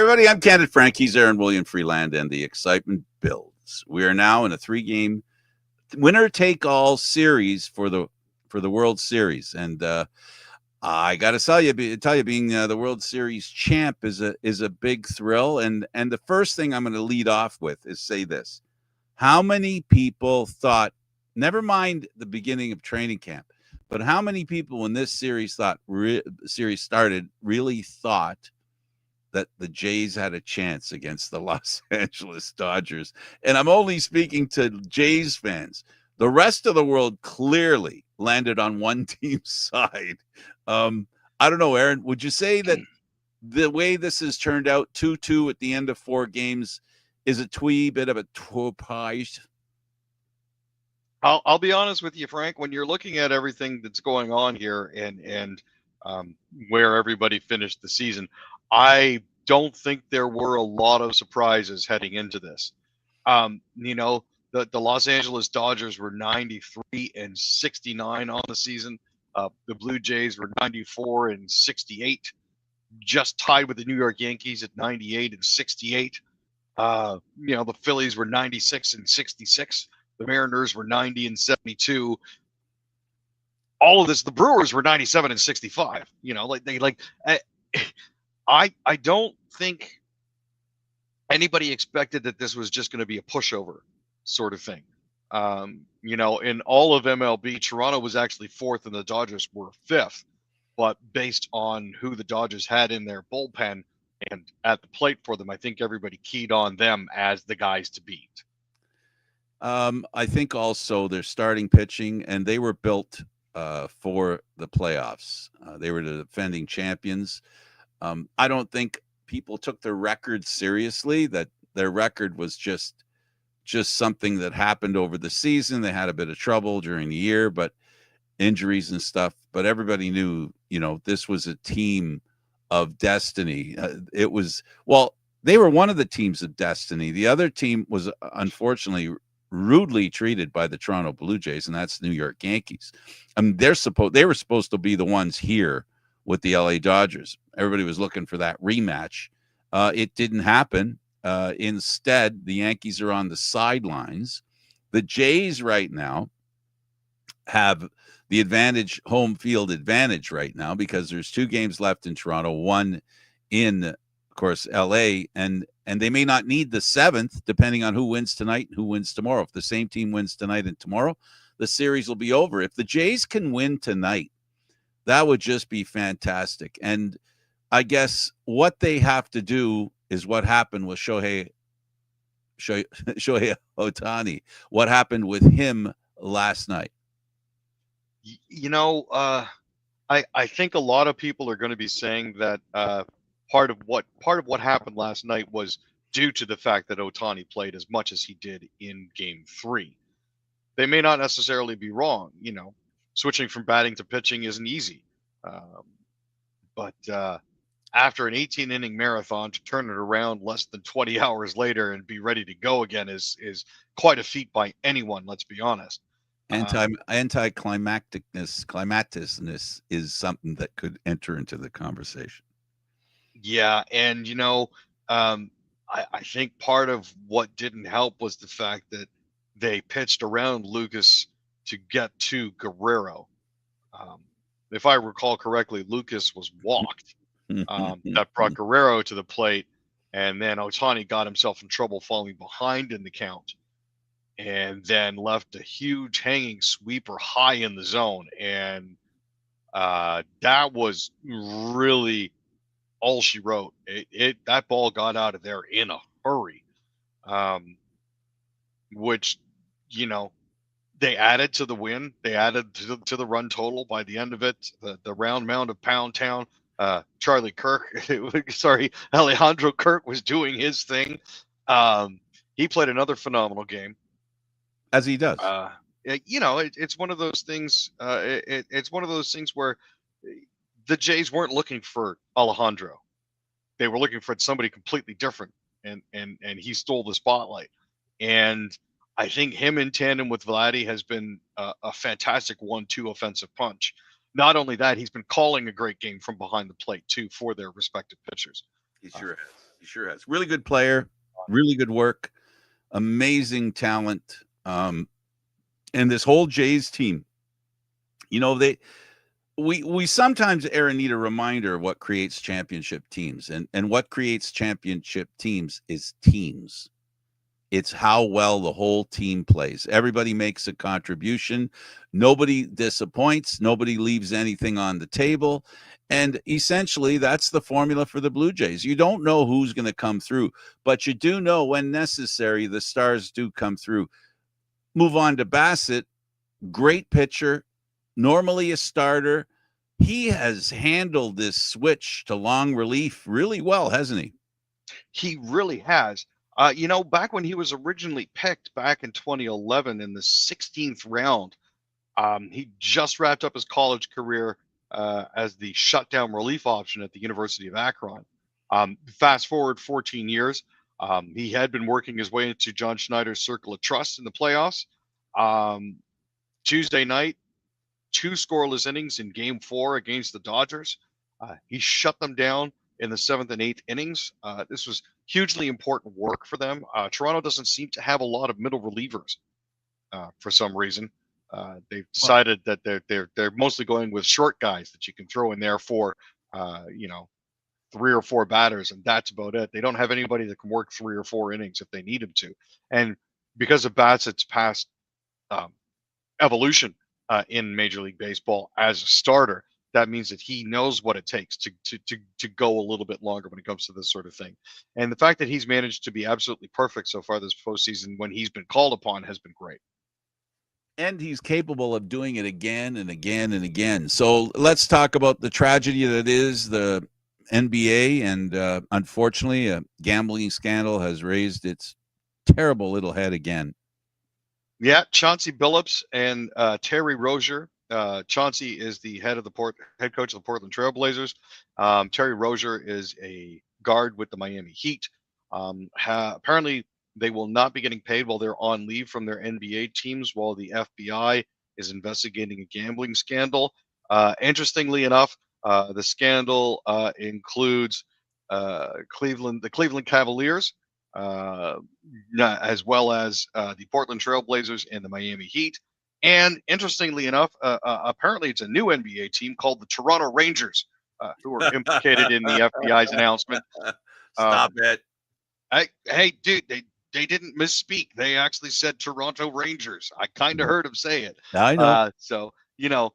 everybody. I'm Candid Frank. He's Aaron William Freeland, and the excitement builds. We are now in a 3-game winner-take-all series for the World Series, and I got to tell you, being the World Series champ is a big thrill. And the first thing I'm going to lead off with is say this: how many people thought, never mind the beginning of training camp, but how many people when this series started really thought that the Jays had a chance against the Los Angeles Dodgers? And I'm only speaking to Jays fans. The rest of the world clearly landed on one team's side. I don't know, Aaron, would you say that the way this has turned out, 2-2 at the end of 4 games, is a bit of a toupage? I'll be honest with you, Frank. When you're looking at everything that's going on here and where everybody finished the season, I don't think there were a lot of surprises heading into this. The Los Angeles Dodgers were 93-69 on the season. The Blue Jays were 94-68, just tied with the New York Yankees at 98-68. The Phillies were 96-66. The Mariners were 90-72. All of this, the Brewers were 97-65. I don't think anybody expected that this was just going to be a pushover sort of thing. In all of MLB, Toronto was actually 4th and the Dodgers were 5th. But based on who the Dodgers had in their bullpen and at the plate for them, I think everybody keyed on them as the guys to beat. I think also their starting pitching, and they were built for the playoffs. They were the defending champions. I don't think people took their record seriously, that their record was just something that happened over the season. They had a bit of trouble during the year, but injuries and stuff. But everybody knew, this was a team of destiny. They were one of the teams of destiny. The other team was unfortunately rudely treated by the Toronto Blue Jays, and that's New York Yankees. I mean, they were supposed to be the ones here with the LA Dodgers. Everybody was looking for that rematch. It didn't happen. Instead, the Yankees are on the sidelines. The Jays right now have the home field advantage right now, because there's 2 games left in Toronto, 1 in, of course, LA, and they may not need the 7th, depending on who wins tonight and who wins tomorrow. If the same team wins tonight and tomorrow, the series will be over. If the Jays can win tonight, that would just be fantastic. And I guess what they have to do is what happened with Shohei Ohtani, what happened with him last night. I think a lot of people are going to be saying that part of what happened last night was due to the fact that Ohtani played as much as he did in Game 3. They may not necessarily be wrong. Switching from batting to pitching isn't easy, but after an 18-inning marathon, to turn it around less than 20 hours later and be ready to go again is quite a feat by anyone. Let's be honest. Anticlimacticness is something that could enter into the conversation. Yeah, and I think part of what didn't help was the fact that they pitched around Lucas to get to Guerrero. If I recall correctly, Lucas was walked. That brought Guerrero to the plate, and then Ohtani got himself in trouble falling behind in the count, and then left a huge hanging sweeper high in the zone. And that was really all she wrote. That ball got out of there in a hurry, which, they added to the win. They added to the run total by the end of it. The round mound of Pound Town. Alejandro Kirk was doing his thing. He played another phenomenal game, as he does. It's one of those things. It's one of those things where the Jays weren't looking for Alejandro; they were looking for somebody completely different, and he stole the spotlight. And I think him in tandem with Vladdy has been a fantastic 1-2 offensive punch. Not only that, he's been calling a great game from behind the plate too for their respective pitchers. He sure has. He sure has. Really good player, really good work, amazing talent. And this whole Jays team, they we sometimes, Aaron, need a reminder of what creates championship teams, and what creates championship teams is teams. It's how well the whole team plays. Everybody makes a contribution. Nobody disappoints. Nobody leaves anything on the table. And essentially, that's the formula for the Blue Jays. You don't know who's going to come through, but you do know when necessary, the stars do come through. Move on to Bassett. Great pitcher, normally a starter. He has handled this switch to long relief really well, hasn't he? He really has. Back when he was originally picked back in 2011 in the 16th round, he just wrapped up his college career as the shutdown relief option at the University of Akron. Fast forward 14 years, he had been working his way into John Schneider's circle of trust in the playoffs. Tuesday night, 2 scoreless innings in Game 4 against the Dodgers. He shut them down in the 7th and 8th innings. This was hugely important work for them. Toronto doesn't seem to have a lot of middle relievers for some reason. They've decided that they're mostly going with short guys that you can throw in there for 3 or 4 batters, and that's about it. They don't have anybody that can work 3 or 4 innings if they need him to. And because of Bassett's past evolution in Major League Baseball as a starter, that means that he knows what it takes to go a little bit longer when it comes to this sort of thing. And the fact that he's managed to be absolutely perfect so far this postseason when he's been called upon has been great. And he's capable of doing it again and again and again. So let's talk about the tragedy that is the NBA. And unfortunately, a gambling scandal has raised its terrible little head again. Yeah, Chauncey Billups and Terry Rozier. Chauncey is the head coach of the Portland Trailblazers. Terry Rozier is a guard with the Miami Heat. Apparently, they will not be getting paid while they're on leave from their NBA teams, while the FBI is investigating a gambling scandal. Interestingly enough, the scandal includes the Cleveland Cavaliers, as well as the Portland Trailblazers and the Miami Heat. And interestingly enough, apparently it's a new NBA team called the Toronto Rangers, who are implicated in the FBI's announcement. Stop it. Hey, dude, they didn't misspeak. They actually said Toronto Rangers. I kind of heard them say it. I know. So the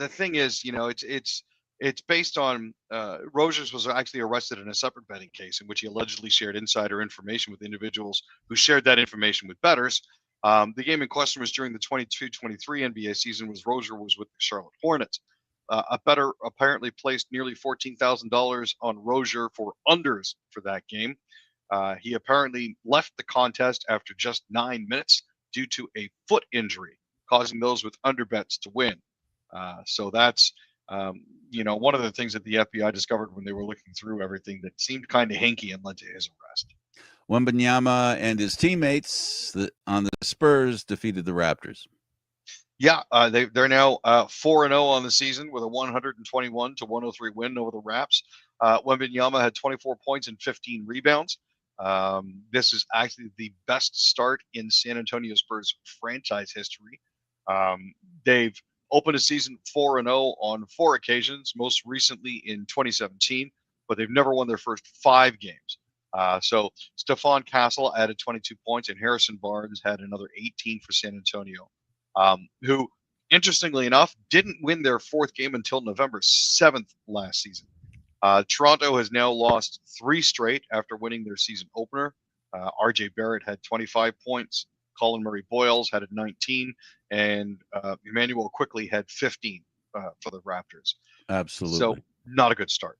thing is, it's based on Rogers was actually arrested in a separate betting case in which he allegedly shared insider information with individuals who shared that information with bettors. The game in question was during the 22-23 NBA season, was Rozier was with the Charlotte Hornets. A bettor apparently placed nearly $14,000 on Rozier for unders for that game. He apparently left the contest after just 9 minutes due to a foot injury, causing those with underbets to win. So that's one of the things that the FBI discovered when they were looking through everything that seemed kind of hinky and led to his arrest. Wembanyama and his teammates on the Spurs defeated the Raptors. Yeah, they're now 4-0 on the season with a 121-103 win over the Raps. Wembanyama had 24 points and 15 rebounds. This is actually the best start in San Antonio Spurs franchise history. They've opened a season 4-0 on 4 occasions, most recently in 2017, but they've never won their first 5 games. So Stephon Castle added 22 points, and Harrison Barnes had another 18 for San Antonio, who, interestingly enough, didn't win their 4th game until November 7th last season. Toronto has now lost 3 straight after winning their season opener. RJ Barrett had 25 points. Colin Murray-Boyles had 19, and Emmanuel Quickly had 15 for the Raptors. Absolutely. So not a good start.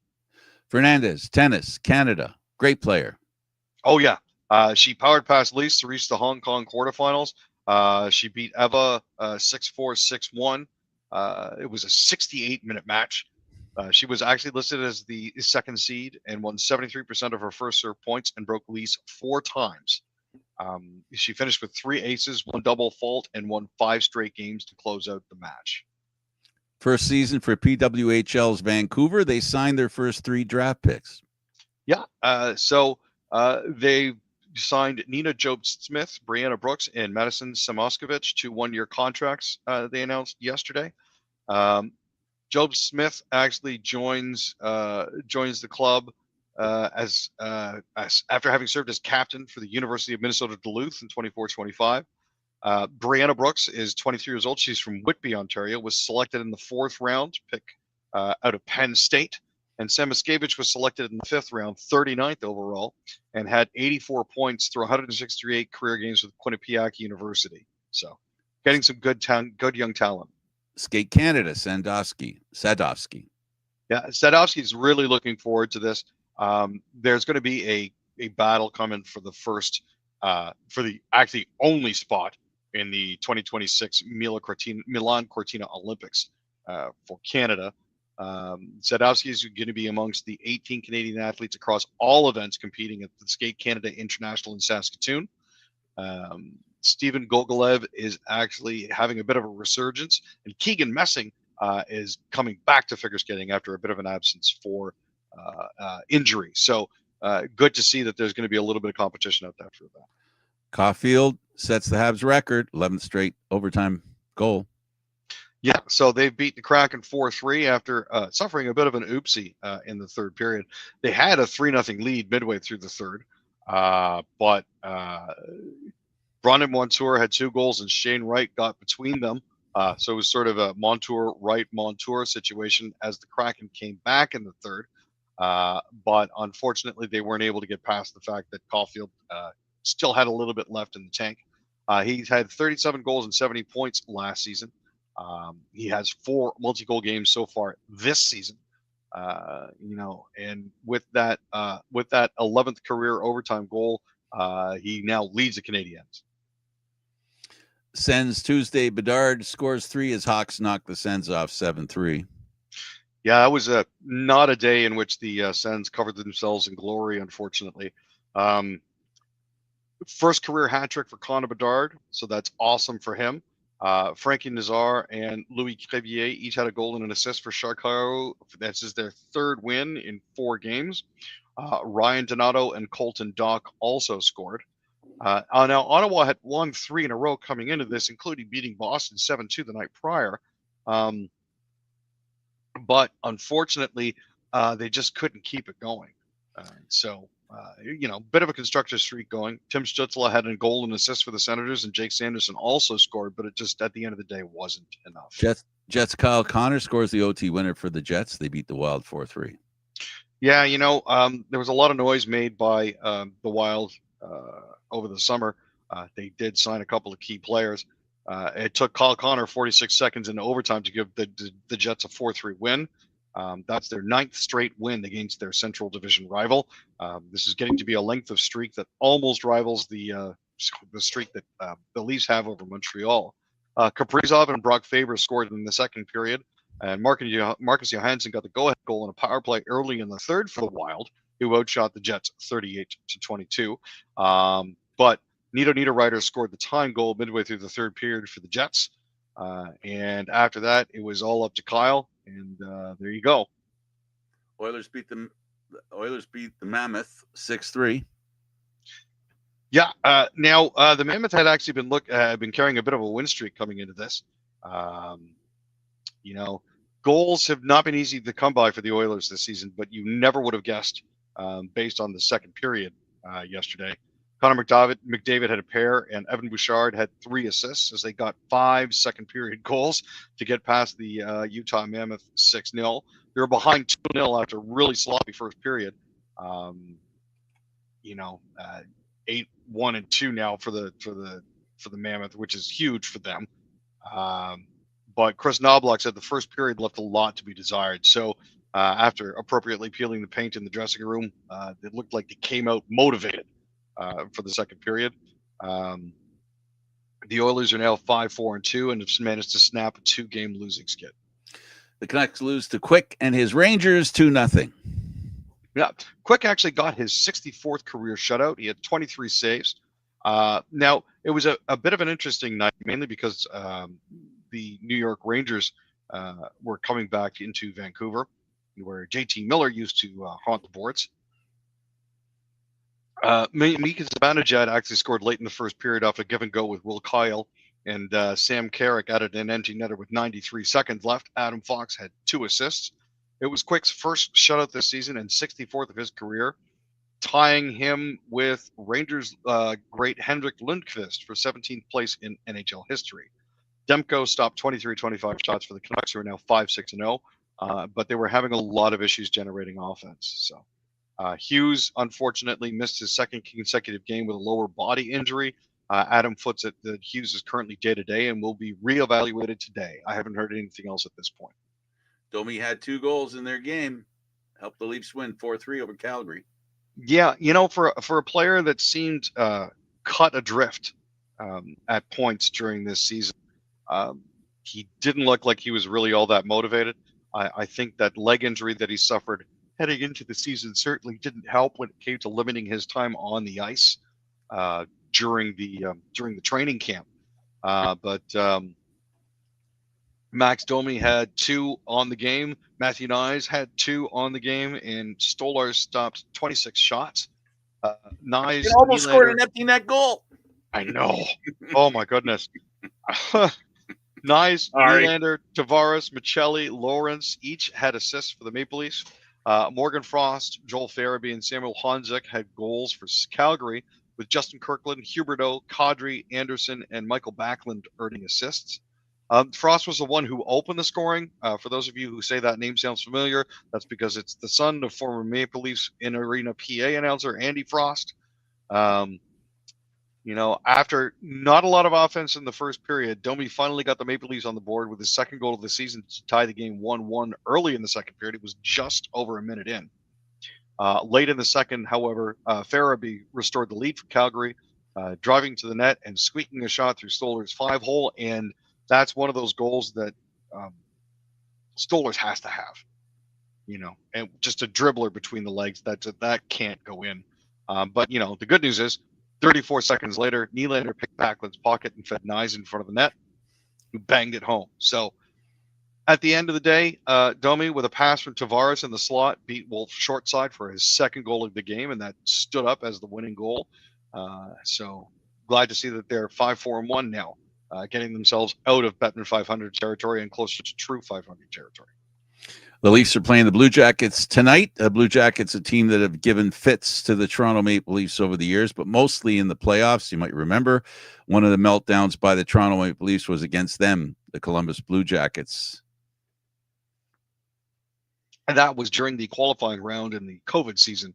Fernandez, tennis, Canada, great player. Oh, yeah. She powered past Lise to reach the Hong Kong quarterfinals. She beat Eva 6-4, 6-1. It was a 68-minute match. She was actually listed as the 2nd seed and won 73% of her first serve points and broke Lise 4 times. She finished with 3 aces, 1 double fault, and won 5 straight games to close out the match. First season for PWHL's Vancouver, they signed their first 3 draft picks. Yeah. They signed Nina Job-Smith, Brianna Brooks, and Madison Samoskevich to one-year contracts. They announced yesterday. Um, Job-Smith actually joins the club as after having served as captain for the University of Minnesota Duluth in 24-25. Brianna Brooks is 23 years old. She's from Whitby, Ontario. Was selected in the 4th round pick out of Penn State. And Samoskevich was selected in the 5th round, 39th overall, and had 84 points through 168 career games with Quinnipiac University. So, getting some good young talent. Skate Canada, Sadovsky. Yeah, Sadovsky is really looking forward to this. There's going to be a battle coming for the first, for the actually only spot in the 2026 Milan Cortina Olympics for Canada. Sadowski is going to be amongst the 18 Canadian athletes across all events competing at the Skate Canada International in Saskatoon. Stephen Gogolev is actually having a bit of a resurgence, and Keegan Messing is coming back to figure skating after a bit of an absence for injury. So good to see that there's going to be a little bit of competition out there for that. Caulfield sets the Habs record, 11th straight overtime goal. Yeah, so they've beat the Kraken 4-3 after suffering a bit of an oopsie in the third period. They had a 3-0 lead midway through the third, but Brandon Montour had 2 goals and Shane Wright got between them. So it was sort of a Montour situation as the Kraken came back in the third. But unfortunately, they weren't able to get past the fact that Caulfield still had a little bit left in the tank. He's had 37 goals and 70 points last season. He has 4 multi-goal games so far this season. And with that 11th career overtime goal, he now leads the Canadiens. Sens Tuesday, Bedard scores 3 as Hawks knock the Sens off 7-3. Yeah, that was not a day in which the Sens covered themselves in glory, unfortunately. First career hat trick for Connor Bedard, so that's awesome for him. Frankie Nazar and Louis Crevier each had a goal and an assist for Chicago. This is their 3rd win in 4 games. Ryan Donato and Colton Dock also scored. Now, Ottawa had won 3 in a row coming into this, including beating Boston 7-2 the night prior. But unfortunately, they just couldn't keep it going. Bit of a constructive streak going. Tim Stützle had a goal and assist for the Senators, and Jake Sanderson also scored, but it just, at the end of the day, wasn't enough. Jets Kyle Connor scores the OT winner for the Jets. They beat the Wild 4-3. Yeah, there was a lot of noise made by the Wild over the summer. They did sign a couple of key players. It took Kyle Connor 46 seconds into overtime to give the Jets a 4-3 win. That's their 9th straight win against their Central Division rival. This is getting to be a length of streak that almost rivals the streak that the Leafs have over Montreal. Kaprizov and Brock Faber scored in the second period, and Marcus Johansson got the go-ahead goal in a power play early in the third for the Wild, who outshot the Jets 38-22. But Nito Niederreiter scored the tying goal midway through the third period for the Jets. And after that, it was all up to Kyle, and there you go. Oilers beat the Mammoth 6-3. Yeah. Now the Mammoth had actually been carrying a bit of a win streak coming into this. Goals have not been easy to come by for the Oilers this season, but you never would have guessed based on the second period yesterday. Connor McDavid had a pair, and Evan Bouchard had 3 assists as they got 5 second-period goals to get past the Utah Mammoth 6-0. They were behind 2-0 after a really sloppy first period. 8-1-2 now for the Mammoth, which is huge for them. But Chris Knobloch said the first period left a lot to be desired. So after appropriately peeling the paint in the dressing room, it looked like they came out motivated. For the second period. The Oilers are now 5-4-2 and have managed to snap a 2-game losing skid. The Canucks lose to Quick and his Rangers 2-0. Yeah, Quick actually got his 64th career shutout. He had 23 saves. Now, it was a bit of an interesting night, mainly because the New York Rangers were coming back into Vancouver, where JT Miller used to haunt the boards. Mika Zibanejad actually scored late in the first period off a give and go with Will Kyle, and Sam Carrick added an empty netter with 93 seconds left. Adam Fox had 2 assists. It was Quick's first shutout this season and 64th of his career, tying him with Rangers great Henrik Lundqvist for 17th place in NHL history. Demko stopped 23-25 shots for the Canucks, who are now 5-6-0, but they were having a lot of issues generating offense. So Hughes, unfortunately, missed his second consecutive game with a lower body injury. Adam Foote said that Hughes is currently day-to-day and will be reevaluated today. I haven't heard anything else at this point. Domi had 2 goals in their game, helped the Leafs win 4-3 over Calgary. Yeah, for a player that seemed cut adrift at points during this season, he didn't look like he was really all that motivated. I think that leg injury that he suffered heading into the season certainly didn't help when it came to limiting his time on the ice during the training camp. But Max Domi had 2 on the game. Matthew Nyes had 2 on the game, and Stolar stopped 26 shots. Nyes almost scored an empty net goal. I know. Oh my goodness. Nyes, Nylander, Tavares, Michelli, Lawrence each had assists for the Maple Leafs. Morgan Frost, Joel Farabee, and Samuel Honzek had goals for Calgary, with Justin Kirkland, Huberdeau, Kadri, Anderson, and Michael Backlund earning assists. Frost was the one who opened the scoring. For those of you who say that name sounds familiar, that's because it's the son of former Maple Leafs in-arena PA announcer Andy Frost. After not a lot of offense in the first period, Domi finally got the Maple Leafs on the board with his second goal of the season to tie the game 1-1 early in the second period. It was just over a minute in. Late in the second, however, Farabee restored the lead for Calgary, driving to the net and squeaking a shot through Stolar's 5-hole, and that's one of those goals that Stolar's has to have, and just a dribbler between the legs that can't go in. But the good news is, 34 seconds later, Nylander picked Backlund's pocket and fed Nyes in front of the net, who banged it home. So at the end of the day, Domi, with a pass from Tavares in the slot, beat Wolf short side for his second goal of the game, and that stood up as the winning goal. So glad to see that they're 5-4-1 now. Getting themselves out of Bettman 500 territory and closer to true 500 territory. The Leafs are playing the Blue Jackets tonight. The Blue Jackets, a team that have given fits to the Toronto Maple Leafs over the years, but mostly in the playoffs. You might remember one of the meltdowns by the Toronto Maple Leafs was against them, the Columbus Blue Jackets. And that was during the qualifying round in the COVID season.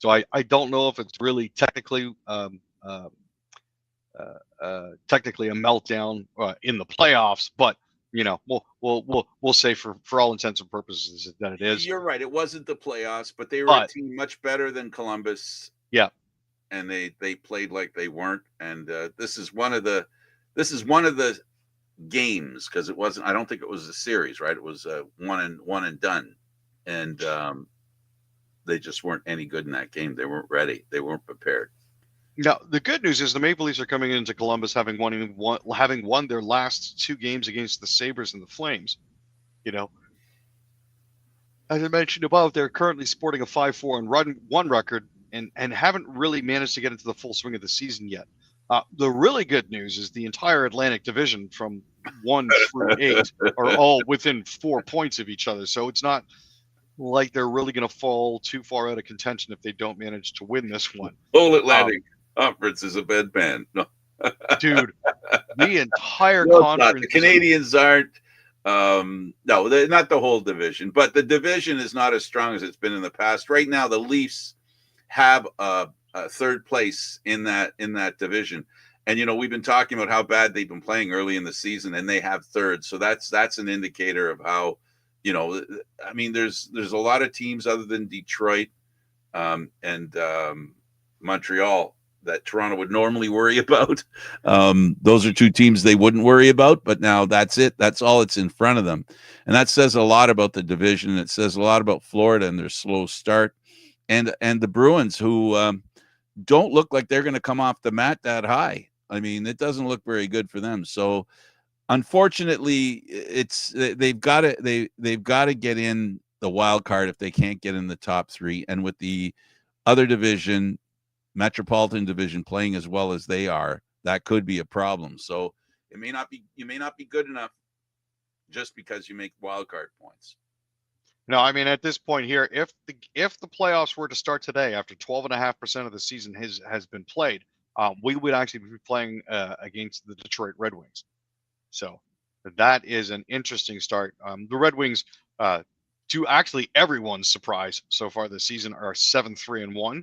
So I don't know if it's really technically a meltdown in the playoffs, but we'll say for all intents and purposes that it is. You're right. It wasn't the playoffs, but they were a team much better than Columbus. Yeah, and they played like they weren't. And this is one of the games, because it wasn't. I don't think it was a series, right? It was one and done, and they just weren't any good in that game. They weren't ready. They weren't prepared. Now, the good news is the Maple Leafs are coming into Columbus having won their last 2 games against the Sabres and the Flames. As I mentioned above, they're currently sporting a 5-4-1 record and haven't really managed to get into the full swing of the season yet. The really good news is the entire Atlantic Division from 1 through 8 are all within 4 points of each other. So it's not like they're really going to fall too far out of contention if they don't manage to win this one. Whole Atlantic Conference is a bedpan. No. Dude, the entire conference. The Canadians aren't. No, they're not the whole division, but the division is not as strong as it's been in the past. Right now, the Leafs have a third place in that division, and we've been talking about how bad they've been playing early in the season, and they have third. So that's an indicator of how, I mean, there's a lot of teams other than Detroit and Montreal that Toronto would normally worry about. Those are 2 teams they wouldn't worry about, but now that's it. That's all that's in front of them. And that says a lot about the division. It says a lot about Florida and their slow start, and the Bruins, who don't look like they're going to come off the mat that high. I mean, it doesn't look very good for them. So unfortunately, they've got to get in the wild card if they can't get in the top 3. And with the other division, Metropolitan Division playing as well as they are, that could be a problem. So you may not be good enough just because you make wild card points. No, I mean, at this point here, if the playoffs were to start today after 12.5% of the season has been played, we would actually be playing against the Detroit Red Wings. So that is an interesting start. The Red Wings, to actually everyone's surprise so far this season, are 7-3-1.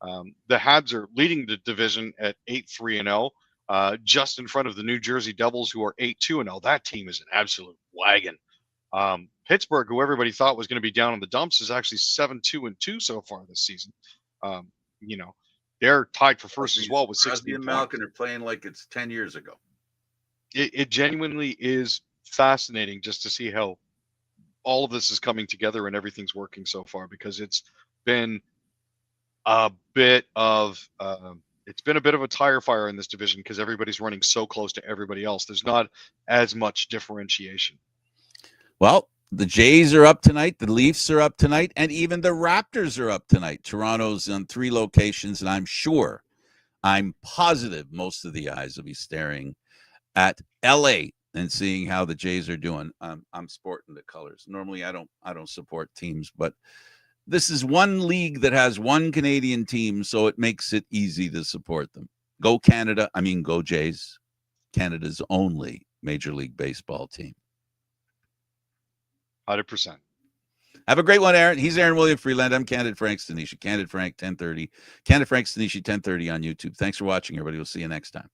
The Habs are leading the division at 8-3-0, just in front of the New Jersey Devils, who are 8-2-0. That team is an absolute wagon. Pittsburgh, who everybody thought was going to be down in the dumps, is actually 7-2-2 so far this season. You know, they're tied for first as well with 16 and points. Malkin are playing like it's 10 years ago. It genuinely is fascinating just to see how all of this is coming together and everything's working so far, because it's been a bit of a tire fire in this division because everybody's running so close to everybody else. There's not as much differentiation. Well, the Jays are up tonight, the Leafs are up tonight, and even the Raptors are up tonight. Toronto's on 3 locations, and I'm positive most of the eyes will be staring at LA and seeing how the Jays are doing. I'm sporting the colors. Normally I don't support teams, but this is one league that has one Canadian team, so it makes it easy to support them. Go Canada. I mean, go Jays. Canada's only Major League Baseball team. 100%. Have a great one, Aaron. He's Aaron William Freeland. I'm Candid Frank Stanisha. Candid Frank 1030. Candid Frank Stanisha 1030 on YouTube. Thanks for watching, everybody. We'll see you next time.